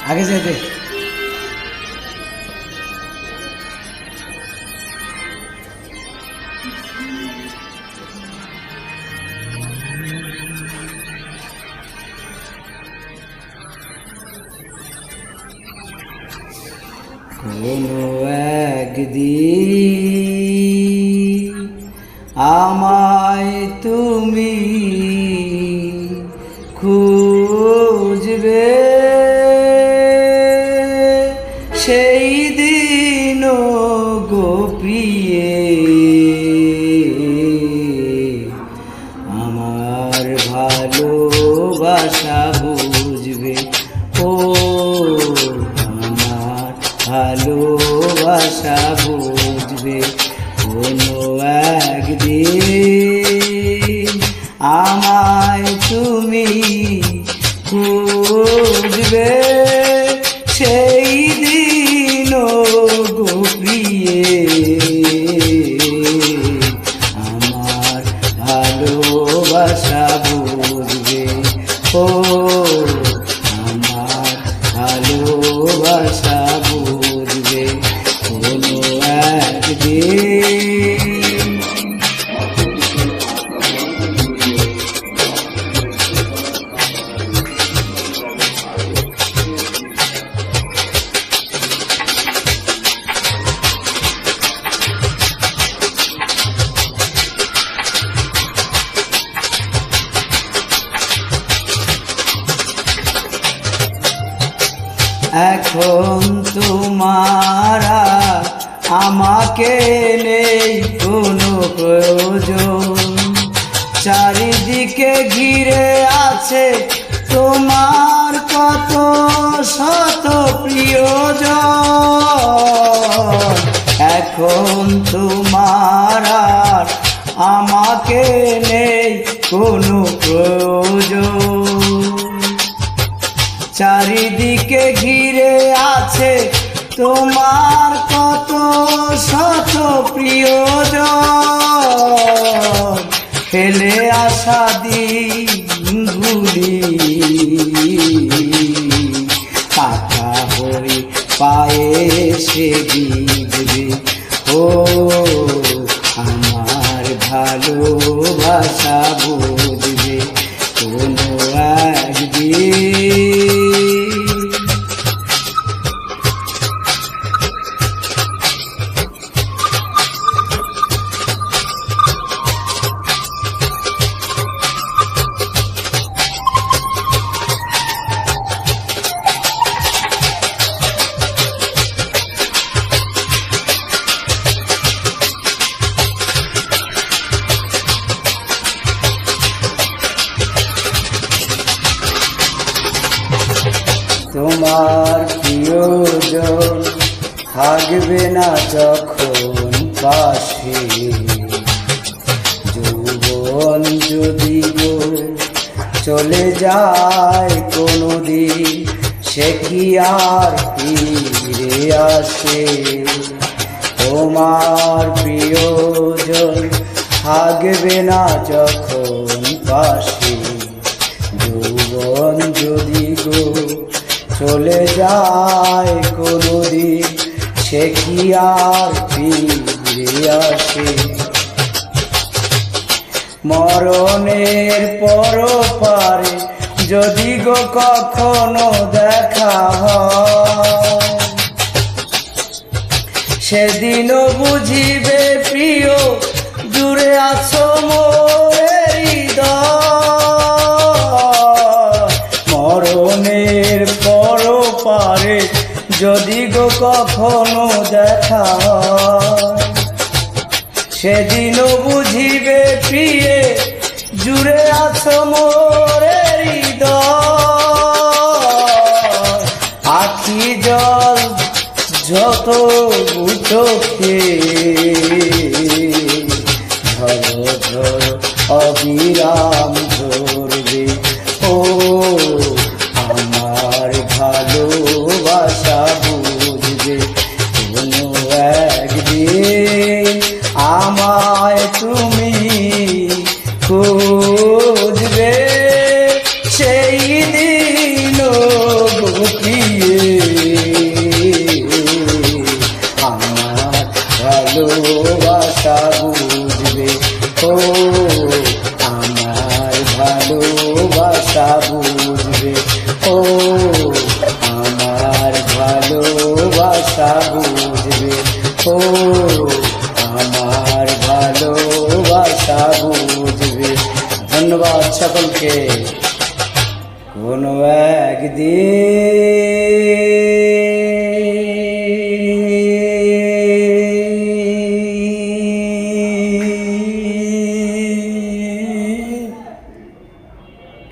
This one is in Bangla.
আগে যেতে কোনো একদিন আমায় তুমি খুঁজবে, সেই দিন গো প্রিয়ে আমার ভালোবাসা বুঝবে। ও আমার ভালোবাসা বুঝবে কোনো একদিন আমায় তুমি খুঁজবে, সেই দিন গো প্রিয়ে আমার ভালোবাসা বুঝবে। ও আমার ভালোবাসা বুঝবে কোনো একদিন। এখন তোমার আমাকে নেই কোনো প্রয়োজন, চারিদিকে ঘিরে আছে তোমার কত শত প্রিয়জন। এখন তোমার আমাকে নেই কোনো প্রয়োজন, চারিদিকে ঘিরে আছে তোমার কত শত প্রিয়জন। ফেলে আসা দিনগুলি পাতা হয়ে পায়ে সে দিবে। ও আমার ভালোবাসা বুঝবে কোনো একদিন। তোমার প্রিয়জন থাকবে না যখন পাশে, যৌবন যদি গো চলে যায় কোনোদিন, সে কি আর ফিরে আসে? তোমার প্রিয়জন থাকবে না যখন পাশে, যৌবন যদি গো চলে যায় কোনোদিন, সে কি আর ফিরে আসে? মরণের পরপারে যদি গো কখনো দেখা হয়, সেদিনও বুঝিবে প্রিয় দূরে আছো মোর হৃদয়। মরণের পরপারে যদি গো কখনো দেখা হয়, সেদিনও বুঝিবে প্রিয়ে জুড়ে আছো মোর হৃদয়। আখি জল যত চোখে ঝর ঝর অবিরাম ঝরবে। ও আমার ভালোবাসা বুঝবে কোনো একদিন আমায় তুমি খুঁজবে, সেই দিন গো প্রিয়ে ও আমার ভালোবাসা বুঝবে, ও আমার ভালোবাসা বুঝবে, ও আমার ভালোবাসা বুঝবে। ধন্যবাদ সকলকে।